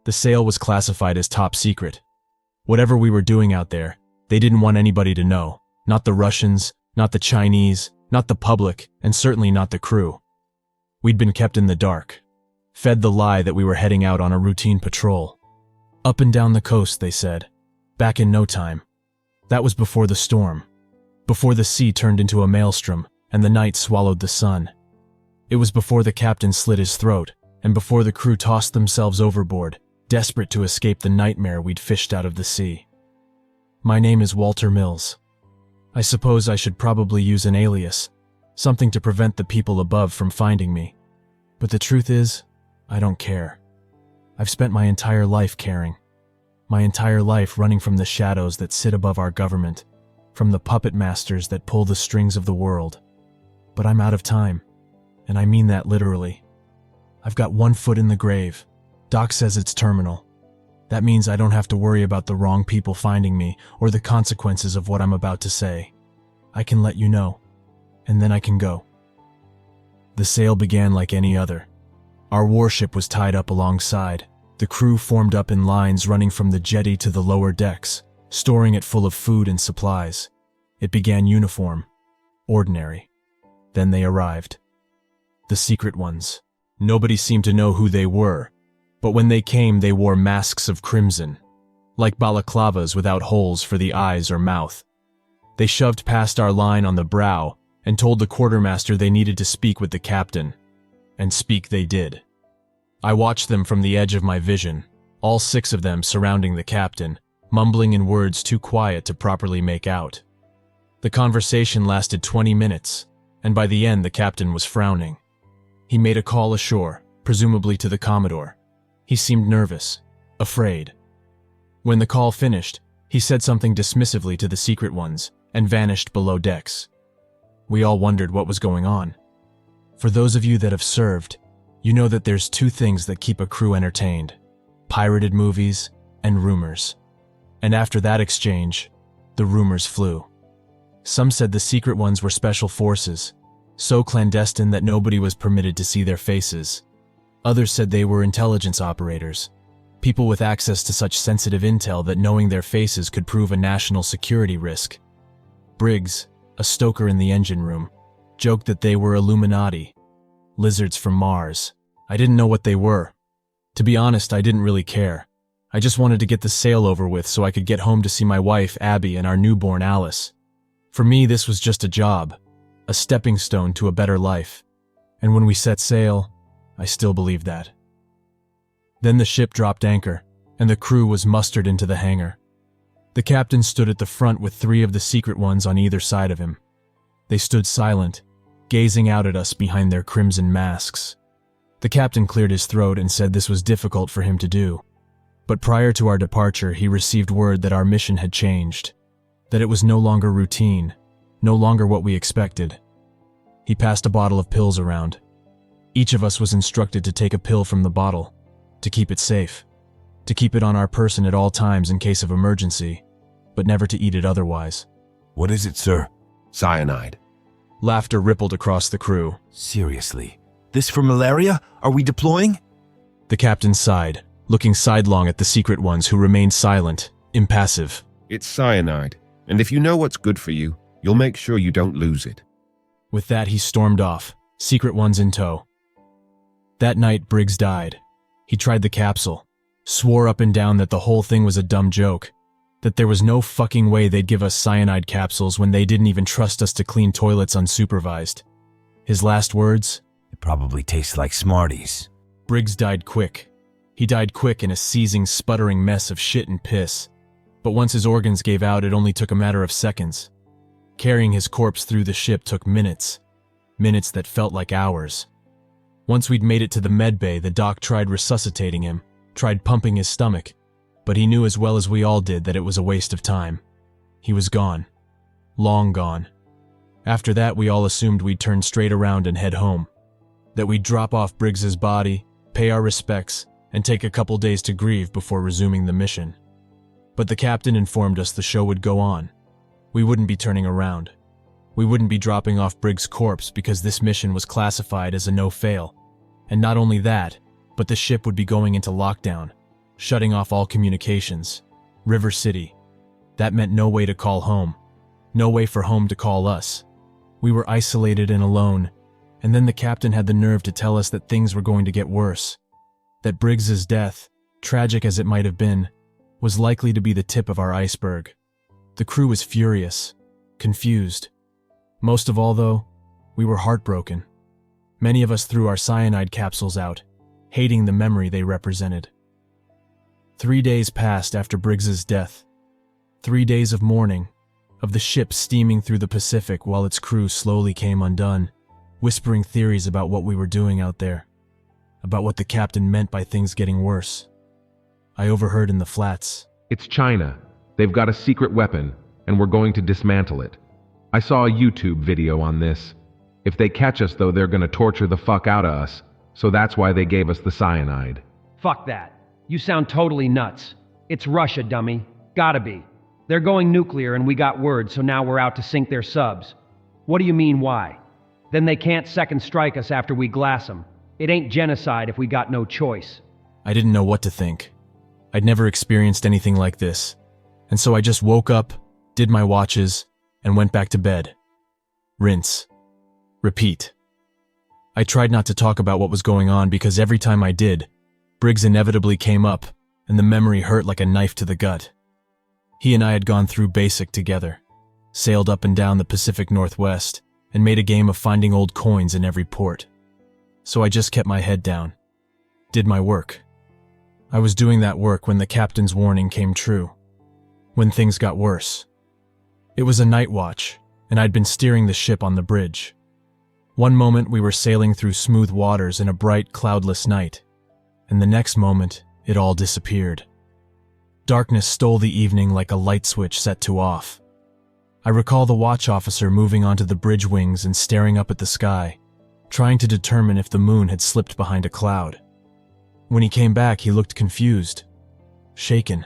The sail was classified as top secret. Whatever we were doing out there, they didn't want anybody to know. Not the Russians, not the Chinese, not the public, and certainly not the crew. We'd been kept in the dark, fed the lie that we were heading out on a routine patrol. Up and down the coast, they said. Back in no time. That was before the storm. Before the sea turned into a maelstrom, and the night swallowed the sun. It was before the captain slit his throat, and before the crew tossed themselves overboard, desperate to escape the nightmare we'd fished out of the sea. My name is Walter Mills. I suppose I should probably use an alias, something to prevent the people above from finding me. But the truth is, I don't care. I've spent my entire life caring. My entire life running from the shadows that sit above our government, from the puppet masters that pull the strings of the world. But I'm out of time, and I mean that literally. I've got one foot in the grave. Doc says it's terminal. That means I don't have to worry about the wrong people finding me or the consequences of what I'm about to say. I can let you know, and then I can go. The sail began like any other. Our warship was tied up alongside. The crew formed up in lines running from the jetty to the lower decks, storing it full of food and supplies. It began uniform, ordinary. Then they arrived. The secret ones. Nobody seemed to know who they were, but when they came they wore masks of crimson, like balaclavas without holes for the eyes or mouth. They shoved past our line on the brow and told the quartermaster they needed to speak with the captain. And speak they did. I watched them from the edge of my vision, all 6 of them surrounding the captain, mumbling in words too quiet to properly make out. The conversation lasted 20 minutes, and by the end the captain was frowning. He made a call ashore, presumably to the Commodore. He seemed nervous, afraid. When the call finished, he said something dismissively to the secret ones and vanished below decks. We all wondered what was going on. For those of you that have served, you know that there's 2 things that keep a crew entertained: pirated movies and rumors. And after that exchange, the rumors flew. Some said the secret ones were special forces, so clandestine that nobody was permitted to see their faces. Others said they were intelligence operators, people with access to such sensitive intel that knowing their faces could prove a national security risk. Briggs, a stoker in the engine room, joked that they were Illuminati, lizards from Mars. I didn't know what they were. To be honest, I didn't really care. I just wanted to get the sail over with so I could get home to see my wife, Abby, and our newborn Alice. For me, this was just a job, a stepping stone to a better life. And when we set sail, I still believed that. Then the ship dropped anchor, and the crew was mustered into the hangar. The captain stood at the front with 3 of the secret ones on either side of him. They stood silent, gazing out at us behind their crimson masks. The captain cleared his throat and said this was difficult for him to do. But prior to our departure, he received word that our mission had changed, that it was no longer routine, no longer what we expected. He passed a bottle of pills around. Each of us was instructed to take a pill from the bottle, to keep it safe, to keep it on our person at all times in case of emergency, but never to eat it otherwise. What is it, sir? Cyanide. Laughter rippled across the crew. Seriously? This for malaria? Are we deploying? The captain sighed, looking sidelong at the secret ones who remained silent, impassive. It's cyanide, and if you know what's good for you, you'll make sure you don't lose it. With that, he stormed off, secret ones in tow. That night, Briggs died. He tried the capsule, swore up and down that the whole thing was a dumb joke, that there was no fucking way they'd give us cyanide capsules when they didn't even trust us to clean toilets unsupervised. His last words? It probably tastes like Smarties. Briggs died quick. He died quick in a seizing, sputtering mess of shit and piss. But once his organs gave out, it only took a matter of seconds. Carrying his corpse through the ship took minutes. Minutes that felt like hours. Once we'd made it to the med bay, the doc tried resuscitating him, tried pumping his stomach, but he knew as well as we all did that it was a waste of time. He was gone. Long gone. After that, we all assumed we'd turn straight around and head home. That we'd drop off Briggs's body, pay our respects, and take a couple days to grieve before resuming the mission. But the captain informed us the show would go on. We wouldn't be turning around. We wouldn't be dropping off Briggs' corpse because this mission was classified as a no-fail. And not only that, but the ship would be going into lockdown, shutting off all communications. River City. That meant no way to call home. No way for home to call us. We were isolated and alone, and then the captain had the nerve to tell us that things were going to get worse. That Briggs's death, tragic as it might have been, was likely to be the tip of our iceberg. The crew was furious, confused. Most of all, though, we were heartbroken. Many of us threw our cyanide capsules out, hating the memory they represented. 3 days passed after Briggs's death. 3 days of mourning, of the ship steaming through the Pacific while its crew slowly came undone, whispering theories about what we were doing out there, about what the captain meant by things getting worse. I overheard in the flats. It's China. They've got a secret weapon, and we're going to dismantle it. I saw a YouTube video on this. If they catch us, though, they're gonna torture the fuck out of us, so that's why they gave us the cyanide. Fuck that. You sound totally nuts. It's Russia, dummy. Gotta be. They're going nuclear and we got word, so now we're out to sink their subs. What do you mean, why? Then they can't second strike us after we glass them. It ain't genocide if we got no choice. I didn't know what to think. I'd never experienced anything like this, and so I just woke up, did my watches, and went back to bed. Rinse. Repeat. I tried not to talk about what was going on because every time I did, Briggs inevitably came up, and the memory hurt like a knife to the gut. He and I had gone through basic together, sailed up and down the Pacific Northwest, and made a game of finding old coins in every port. So I just kept my head down, did my work. I was doing that work when the captain's warning came true, when things got worse. It was a night watch, and I'd been steering the ship on the bridge. One moment we were sailing through smooth waters in a bright, cloudless night, and the next moment it all disappeared. Darkness stole the evening like a light switch set to off. I recall the watch officer moving onto the bridge wings and staring up at the sky, trying to determine if the moon had slipped behind a cloud. When he came back, he looked confused, shaken.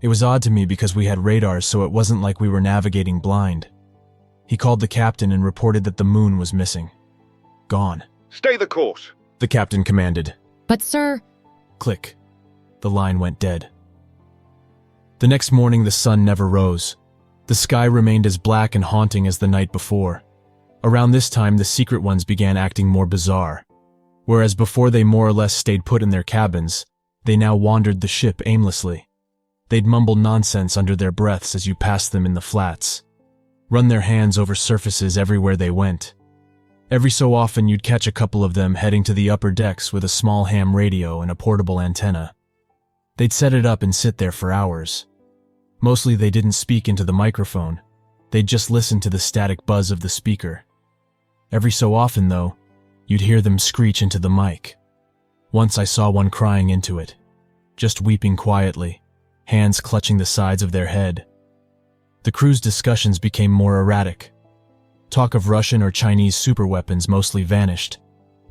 It was odd to me because we had radars, so it wasn't like we were navigating blind. He called the captain and reported that the moon was missing. Gone. Stay the course. The captain commanded. But sir... Click. The line went dead. The next morning the sun never rose. The sky remained as black and haunting as the night before. Around this time the secret ones began acting more bizarre. Whereas before they more or less stayed put in their cabins, they now wandered the ship aimlessly. They'd mumble nonsense under their breaths as you passed them in the flats, run their hands over surfaces everywhere they went. Every so often you'd catch a couple of them heading to the upper decks with a small ham radio and a portable antenna. They'd set it up and sit there for hours. Mostly they didn't speak into the microphone. They'd just listen to the static buzz of the speaker. Every so often, though, you'd hear them screech into the mic. Once I saw one crying into it, just weeping quietly, hands clutching the sides of their head. The crew's discussions became more erratic. Talk of Russian or Chinese superweapons mostly vanished,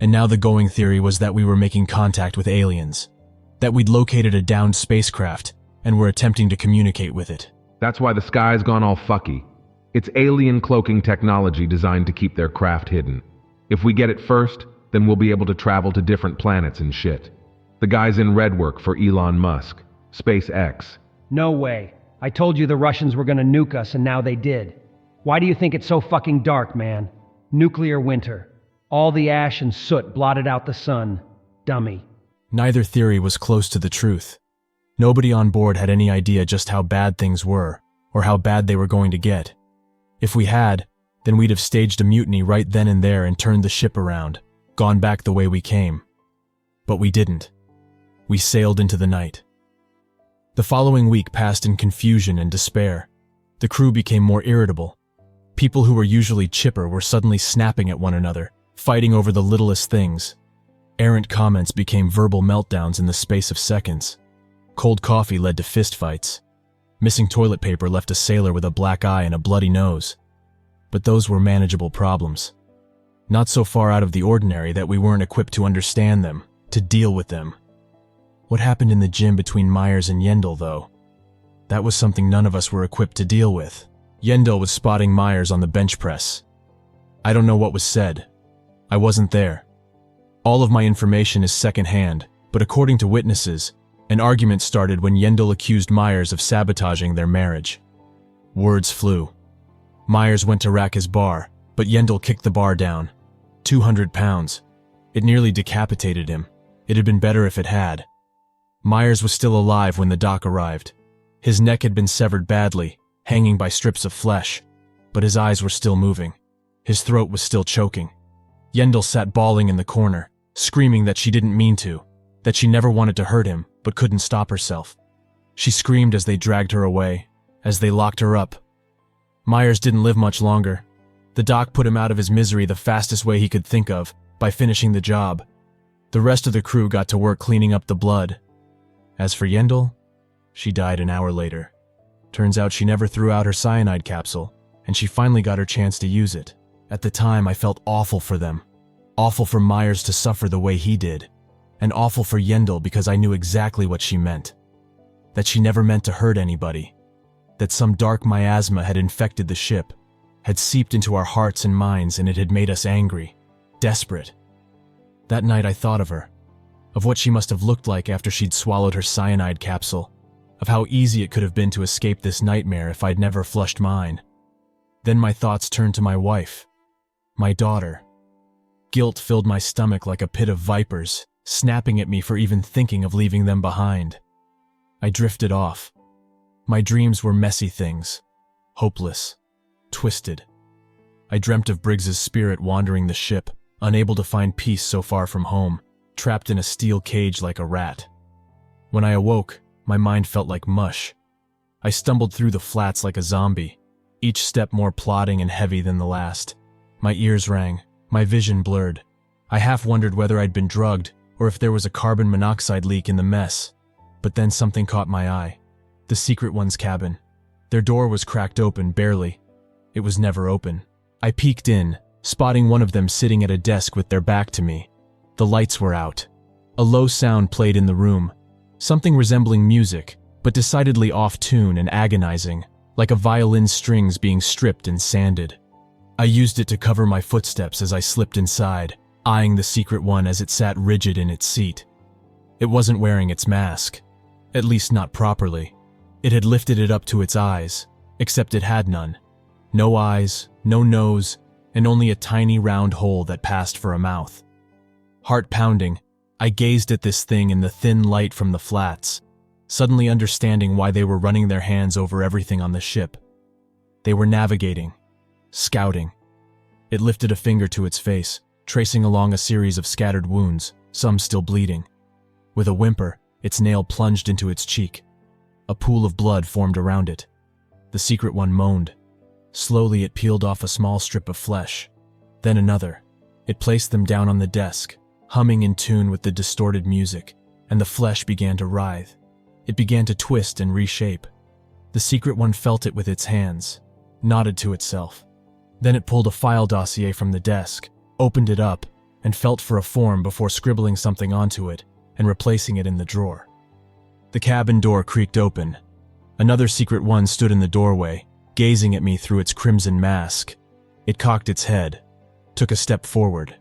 and now the going theory was that we were making contact with aliens, that we'd located a downed spacecraft and were attempting to communicate with it. That's why the sky's gone all fucky. It's alien cloaking technology designed to keep their craft hidden. If we get it first, then we'll be able to travel to different planets and shit. The guys in red work for Elon Musk, SpaceX. No way. I told you the Russians were gonna nuke us and now they did. Why do you think it's so fucking dark, man? Nuclear winter. All the ash and soot blotted out the sun. Dummy. Neither theory was close to the truth. Nobody on board had any idea just how bad things were, or how bad they were going to get. If we had, then we'd have staged a mutiny right then and there and turned the ship around, gone back the way we came. But we didn't. We sailed into the night. The following week passed in confusion and despair. The crew became more irritable. People who were usually chipper were suddenly snapping at one another, fighting over the littlest things. Errant comments became verbal meltdowns in the space of seconds. Cold coffee led to fistfights. Missing toilet paper left a sailor with a black eye and a bloody nose. But those were manageable problems. Not so far out of the ordinary that we weren't equipped to understand them, to deal with them. What happened in the gym between Myers and Yendel, though? That was something none of us were equipped to deal with. Yendel was spotting Myers on the bench press. I don't know what was said. I wasn't there. All of my information is secondhand, but according to witnesses, An argument started when Yendel accused Myers of sabotaging their marriage. Words flew. Myers went to rack his bar, but Yendel kicked the bar down. 200 pounds. It nearly decapitated him. It had been better if it had. Myers was still alive when the doc arrived. His neck had been severed badly, hanging by strips of flesh, but his eyes were still moving. His throat was still choking. Yendel sat bawling in the corner, screaming that she didn't mean to, that she never wanted to hurt him, but couldn't stop herself. She screamed as they dragged her away, as they locked her up. Myers didn't live much longer. The doc put him out of his misery the fastest way he could think of, by finishing the job. The rest of the crew got to work cleaning up the blood. As for Yendel, she died an hour later. Turns out she never threw out her cyanide capsule, and she finally got her chance to use it. At the time, I felt awful for them. Awful for Myers to suffer the way he did. And awful for Yendel because I knew exactly what she meant. That she never meant to hurt anybody. That some dark miasma had infected the ship, had seeped into our hearts and minds, and it had made us angry, desperate. That night I thought of her, of what she must have looked like after she'd swallowed her cyanide capsule, of how easy it could have been to escape this nightmare if I'd never flushed mine. Then my thoughts turned to my wife, my daughter. Guilt filled my stomach like a pit of vipers, snapping at me for even thinking of leaving them behind. I drifted off. My dreams were messy things, hopeless, twisted. I dreamt of Briggs's spirit wandering the ship, unable to find peace so far from home, trapped in a steel cage like a rat. When I awoke, my mind felt like mush. I stumbled through the flats like a zombie, each step more plodding and heavy than the last. My ears rang, my vision blurred. I half wondered whether I'd been drugged or if there was a carbon monoxide leak in the mess. But then something caught my eye. The Secret One's cabin. Their door was cracked open, barely. It was never open. I peeked in, spotting one of them sitting at a desk with their back to me. The lights were out. A low sound played in the room, something resembling music, but decidedly off-tune and agonizing, like a violin's strings being stripped and sanded. I used it to cover my footsteps as I slipped inside, eyeing the Secret One as it sat rigid in its seat. It wasn't wearing its mask, at least not properly. It had lifted it up to its eyes, except it had none. No eyes, no nose, and only a tiny round hole that passed for a mouth. Heart pounding, I gazed at this thing in the thin light from the flats, suddenly understanding why they were running their hands over everything on the ship. They were navigating, scouting. It lifted a finger to its face, tracing along a series of scattered wounds, some still bleeding. With a whimper, its nail plunged into its cheek. A pool of blood formed around it. The Secret One moaned. Slowly it peeled off a small strip of flesh, then another. It placed them down on the desk, humming in tune with the distorted music, and the flesh began to writhe. It began to twist and reshape. The Secret One felt it with its hands, nodded to itself. Then it pulled a file dossier from the desk, opened it up, and felt for a form before scribbling something onto it and replacing it in the drawer. The cabin door creaked open. Another Secret One stood in the doorway, gazing at me through its crimson mask. It cocked its head, took a step forward.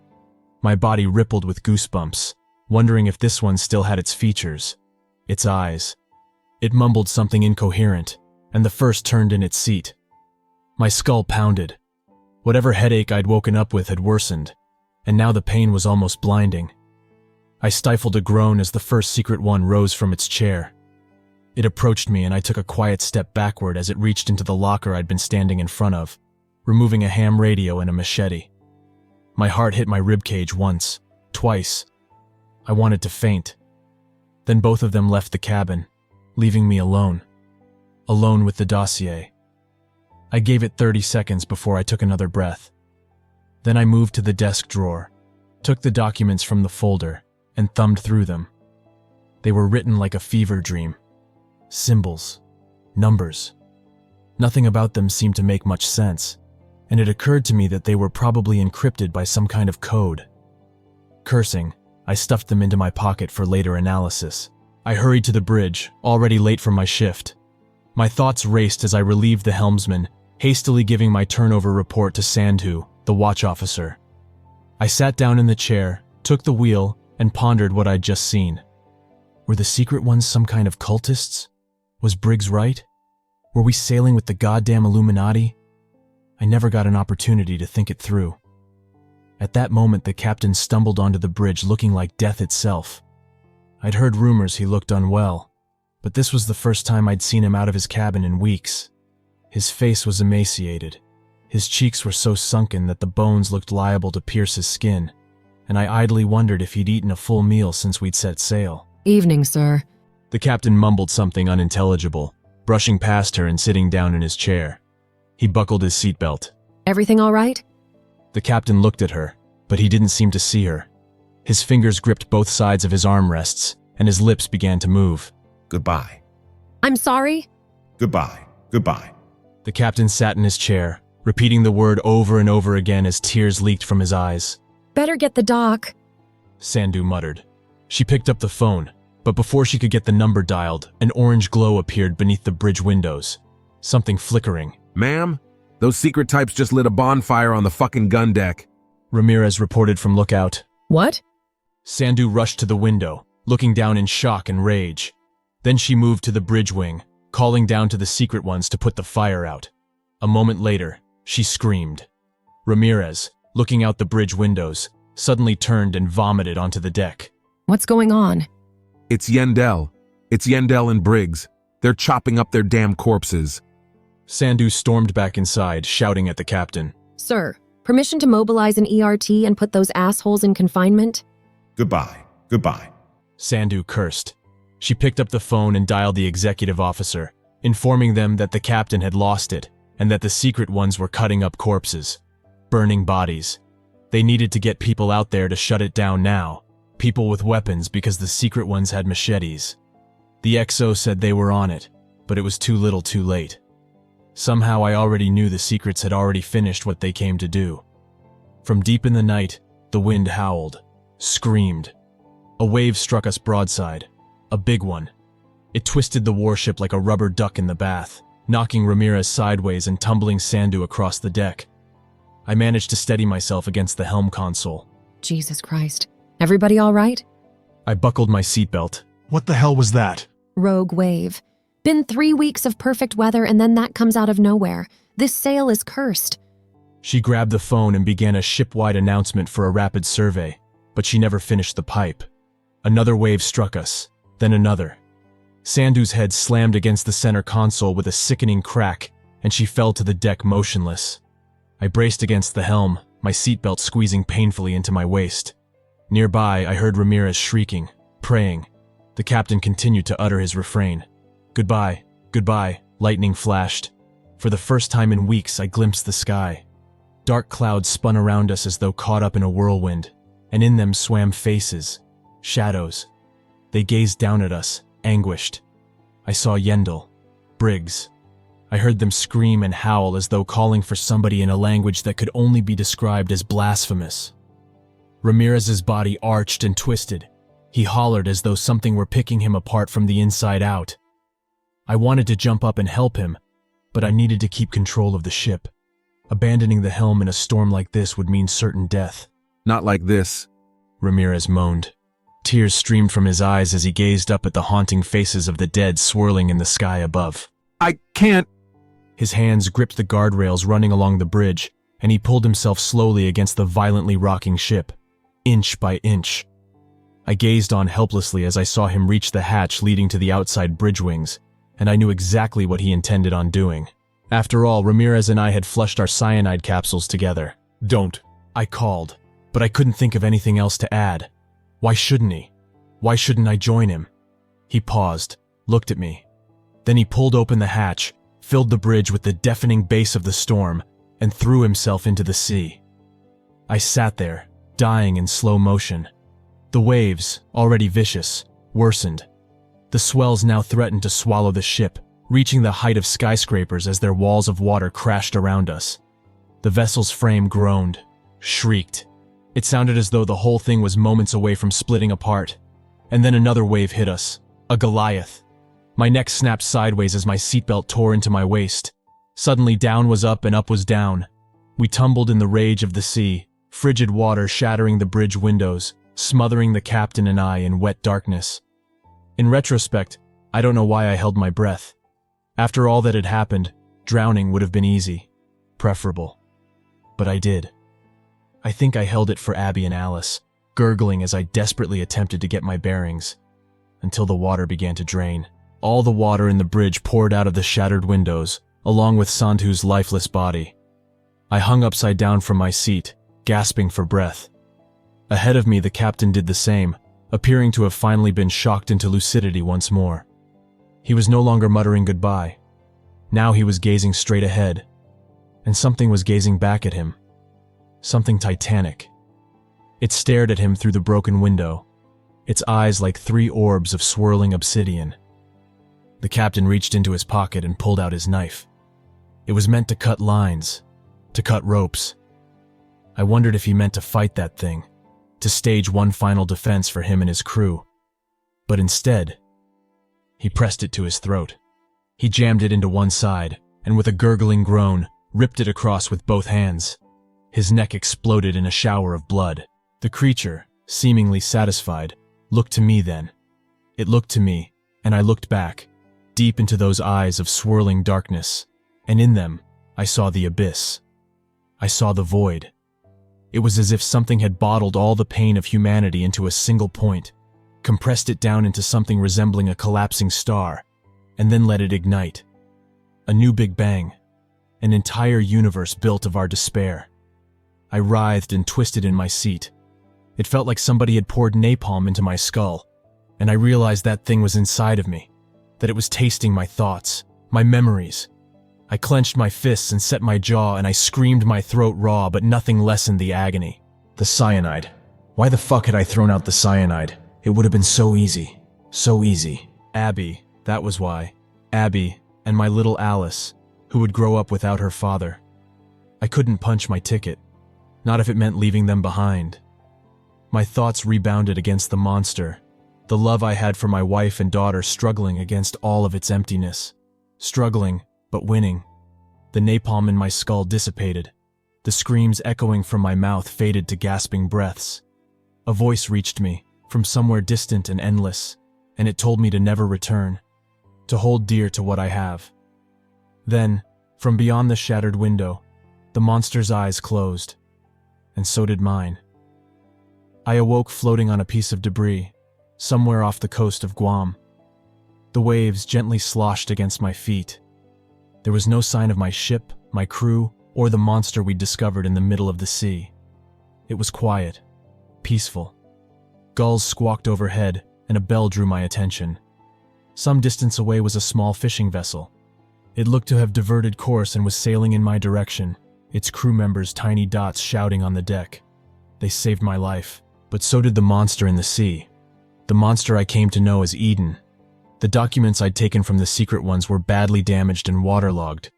My body rippled with goosebumps, wondering if this one still had its features, its eyes. It mumbled something incoherent, and the first turned in its seat. My skull pounded. Whatever headache I'd woken up with had worsened, and now the pain was almost blinding. I stifled a groan as the first Secret One rose from its chair. It approached me and I took a quiet step backward as it reached into the locker I'd been standing in front of, removing a ham radio and a machete. My heart hit my ribcage once, twice. I wanted to faint. Then both of them left the cabin, leaving me alone. Alone with the dossier. I gave it 30 seconds before I took another breath. Then I moved to the desk drawer, took the documents from the folder, and thumbed through them. They were written like a fever dream. Symbols, numbers. Nothing about them seemed to make much sense, and it occurred to me that they were probably encrypted by some kind of code. Cursing, I stuffed them into my pocket for later analysis. I hurried to the bridge, already late for my shift. My thoughts raced as I relieved the helmsman, hastily giving my turnover report to Sandhu, the watch officer. I sat down in the chair, took the wheel, and pondered what I'd just seen. Were the secret ones some kind of cultists? Was Briggs right? Were we sailing with the goddamn Illuminati? I never got an opportunity to think it through. At that moment, the captain stumbled onto the bridge looking like death itself. I'd heard rumors he looked unwell, but this was the first time I'd seen him out of his cabin in weeks. His face was emaciated. His cheeks were so sunken that the bones looked liable to pierce his skin, and I idly wondered if he'd eaten a full meal since we'd set sail. Evening, sir. The captain mumbled something unintelligible, brushing past her and sitting down in his chair. He buckled his seatbelt. Everything all right? The captain looked at her, but he didn't seem to see her. His fingers gripped both sides of his armrests, and his lips began to move. Goodbye. I'm sorry? Goodbye. Goodbye. The captain sat in his chair, repeating the word over and over again as tears leaked from his eyes. Better get the doc. Sandhu muttered. She picked up the phone, but before she could get the number dialed, an orange glow appeared beneath the bridge windows. Something flickering. Ma'am, those secret types just lit a bonfire on the fucking gun deck. Ramirez reported from lookout. What? Sandhu rushed to the window, looking down in shock and rage. Then she moved to the bridge wing, calling down to the secret ones to put the fire out. A moment later, she screamed. Ramirez, looking out the bridge windows, suddenly turned and vomited onto the deck. What's going on? It's Yendell. It's Yendell and Briggs. They're chopping up their damn corpses. Sandhu stormed back inside, shouting at the captain. Sir, permission to mobilize an ERT and put those assholes in confinement? Goodbye. Goodbye. Sandhu cursed. She picked up the phone and dialed the executive officer, informing them that the captain had lost it and that the secret ones were cutting up corpses, burning bodies. They needed to get people out there to shut it down now, people with weapons because the secret ones had machetes. The XO said they were on it, but it was too little too late. Somehow I already knew the secrets had already finished what they came to do. From deep in the night, the wind howled, screamed. A wave struck us broadside, a big one. It twisted the warship like a rubber duck in the bath, knocking Ramirez sideways and tumbling Sandhu across the deck. I managed to steady myself against the helm console. Jesus Christ. Everybody all right? I buckled my seatbelt. What the hell was that? Rogue wave. Been 3 weeks of perfect weather and then that comes out of nowhere. This sail is cursed. She grabbed the phone and began a ship-wide announcement for a rapid survey, but she never finished the pipe. Another wave struck us, then another. Sandhu's head slammed against the center console with a sickening crack, and she fell to the deck motionless. I braced against the helm, my seatbelt squeezing painfully into my waist. Nearby, I heard Ramirez shrieking, praying. The captain continued to utter his refrain. Goodbye, goodbye, lightning flashed. For the first time in weeks, I glimpsed the sky. Dark clouds spun around us as though caught up in a whirlwind, and in them swam faces, shadows. They gazed down at us, anguished. I saw Yendell, Briggs. I heard them scream and howl as though calling for somebody in a language that could only be described as blasphemous. Ramirez's body arched and twisted. He hollered as though something were picking him apart from the inside out. I wanted to jump up and help him, but I needed to keep control of the ship. Abandoning the helm in a storm like this would mean certain death. Not like this. Ramirez moaned. Tears streamed from his eyes as he gazed up at the haunting faces of the dead swirling in the sky above. I can't. His hands gripped the guardrails running along the bridge, and he pulled himself slowly against the violently rocking ship, inch by inch. I gazed on helplessly as I saw him reach the hatch leading to the outside bridge wings, and I knew exactly what he intended on doing. After all, Ramirez and I had flushed our cyanide capsules together. Don't, I called, but I couldn't think of anything else to add. Why shouldn't he? Why shouldn't I join him? He paused, looked at me. Then he pulled open the hatch, filled the bridge with the deafening bass of the storm, and threw himself into the sea. I sat there, dying in slow motion. The waves, already vicious, worsened. The swells now threatened to swallow the ship, reaching the height of skyscrapers as their walls of water crashed around us. The vessel's frame groaned, shrieked. It sounded as though the whole thing was moments away from splitting apart. And then another wave hit us, a Goliath. My neck snapped sideways as my seatbelt tore into my waist. Suddenly down was up and up was down. We tumbled in the rage of the sea, frigid water shattering the bridge windows, smothering the captain and I in wet darkness. In retrospect, I don't know why I held my breath. After all that had happened, drowning would have been easy, preferable. But I did. I think I held it for Abby and Alice, gurgling as I desperately attempted to get my bearings, until the water began to drain. All the water in the bridge poured out of the shattered windows, along with Santu's lifeless body. I hung upside down from my seat, gasping for breath. Ahead of me, the captain did the same, appearing to have finally been shocked into lucidity once more. He was no longer muttering goodbye. Now he was gazing straight ahead, and something was gazing back at him. Something titanic. It stared at him through the broken window, its eyes like 3 orbs of swirling obsidian. The captain reached into his pocket and pulled out his knife. It was meant to cut lines, to cut ropes. I wondered if he meant to fight that thing, to stage one final defense for him and his crew. But instead, he pressed it to his throat. He jammed it into one side, and with a gurgling groan, ripped it across with both hands. His neck exploded in a shower of blood. The creature, seemingly satisfied, looked to me then. It looked to me, and I looked back, deep into those eyes of swirling darkness, and in them, I saw the abyss. I saw the void. It was as if something had bottled all the pain of humanity into a single point, compressed it down into something resembling a collapsing star, and then let it ignite. A new Big Bang, an entire universe built of our despair. I writhed and twisted in my seat. It felt like somebody had poured napalm into my skull, and I realized that thing was inside of me, that it was tasting my thoughts, my memories. I clenched my fists and set my jaw, and I screamed my throat raw, but nothing lessened the agony. The cyanide. Why the fuck had I thrown out the cyanide? It would have been so easy. So easy. Abby, that was why. Abby, and my little Alice, who would grow up without her father. I couldn't punch my ticket, not if it meant leaving them behind. My thoughts rebounded against the monster, the love I had for my wife and daughter struggling against all of its emptiness. Struggling, but winning. The napalm in my skull dissipated. The screams echoing from my mouth faded to gasping breaths. A voice reached me, from somewhere distant and endless, and it told me to never return, to hold dear to what I have. Then, from beyond the shattered window, the monster's eyes closed, and so did mine. I awoke floating on a piece of debris, somewhere off the coast of Guam. The waves gently sloshed against my feet. There was no sign of my ship, my crew, or the monster we'd discovered in the middle of the sea. It was quiet, peaceful. Gulls squawked overhead, and a bell drew my attention. Some distance away was a small fishing vessel. It looked to have diverted course and was sailing in my direction, its crew members tiny dots shouting on the deck. They saved my life, but so did the monster in the sea. The monster I came to know as Eden. The documents I'd taken from the secret ones were badly damaged and waterlogged,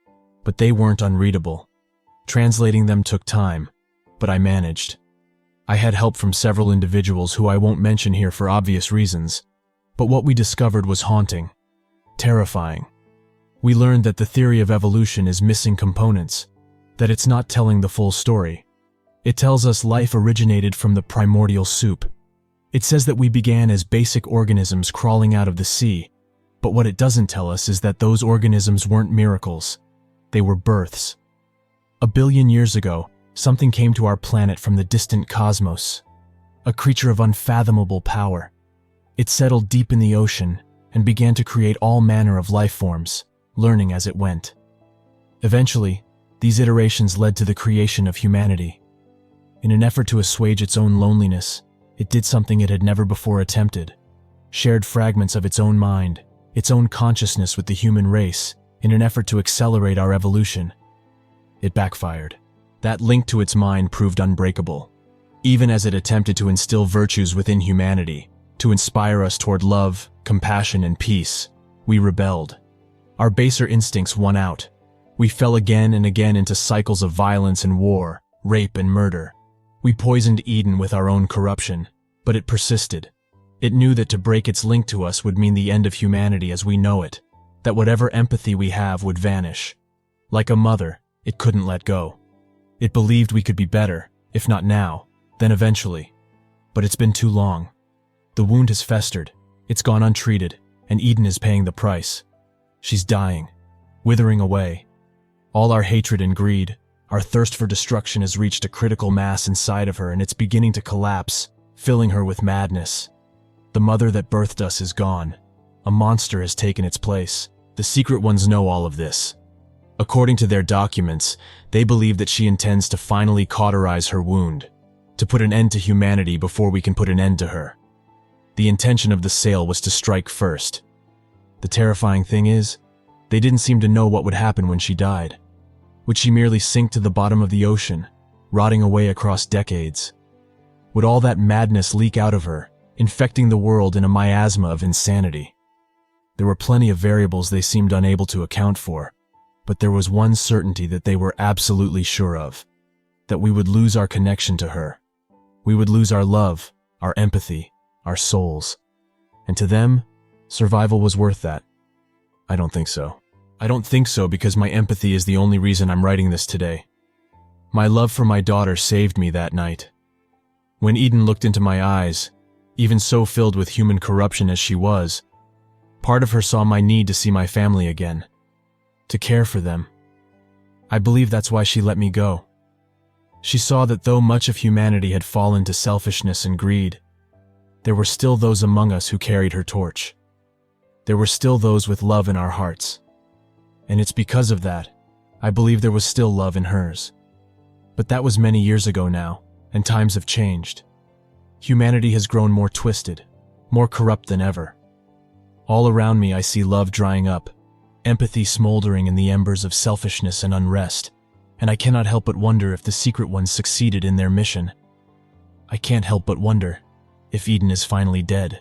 but they weren't unreadable. Translating them took time, but I managed. I had help from several individuals who I won't mention here for obvious reasons, but what we discovered was haunting, terrifying. We learned that the theory of evolution is missing components, that it's not telling the full story. It tells us life originated from the primordial soup. It says that we began as basic organisms crawling out of the sea, but what it doesn't tell us is that those organisms weren't miracles. They were births. 1 billion years ago, something came to our planet from the distant cosmos, a creature of unfathomable power. It settled deep in the ocean and began to create all manner of life forms, learning as it went. Eventually, these iterations led to the creation of humanity. In an effort to assuage its own loneliness, it did something it had never before attempted, shared fragments of its own mind, its own consciousness with the human race, in an effort to accelerate our evolution. It backfired. That link to its mind proved unbreakable. Even as it attempted to instill virtues within humanity, to inspire us toward love, compassion, and peace, we rebelled. Our baser instincts won out. We fell again and again into cycles of violence and war, rape and murder. We poisoned Eden with our own corruption, but it persisted. It knew that to break its link to us would mean the end of humanity as we know it, that whatever empathy we have would vanish. Like a mother, it couldn't let go. It believed we could be better, if not now, then eventually. But it's been too long. The wound has festered. It's gone untreated, and Eden is paying the price. She's dying, withering away. All our hatred and greed, our thirst for destruction has reached a critical mass inside of her, and it's beginning to collapse, filling her with madness. The mother that birthed us is gone. A monster has taken its place. The Secret Ones know all of this. According to their documents, they believe that she intends to finally cauterize her wound, to put an end to humanity before we can put an end to her. The intention of the sale was to strike first. The terrifying thing is, they didn't seem to know what would happen when she died. Would she merely sink to the bottom of the ocean, rotting away across decades? Would all that madness leak out of her, infecting the world in a miasma of insanity? There were plenty of variables they seemed unable to account for, but there was one certainty that they were absolutely sure of: that we would lose our connection to her. We would lose our love, our empathy, our souls. And to them, survival was worth that. I don't think so. I don't think so because my empathy is the only reason I'm writing this today. My love for my daughter saved me that night. When Eden looked into my eyes, even so filled with human corruption as she was, part of her saw my need to see my family again, to care for them. I believe that's why she let me go. She saw that though much of humanity had fallen to selfishness and greed, there were still those among us who carried her torch. There were still those with love in our hearts. And it's because of that, I believe there was still love in hers. But that was many years ago now, and times have changed. Humanity has grown more twisted, more corrupt than ever. All around me I see love drying up, empathy smoldering in the embers of selfishness and unrest, and I cannot help but wonder if the Secret Ones succeeded in their mission. I can't help but wonder if Eden is finally dead.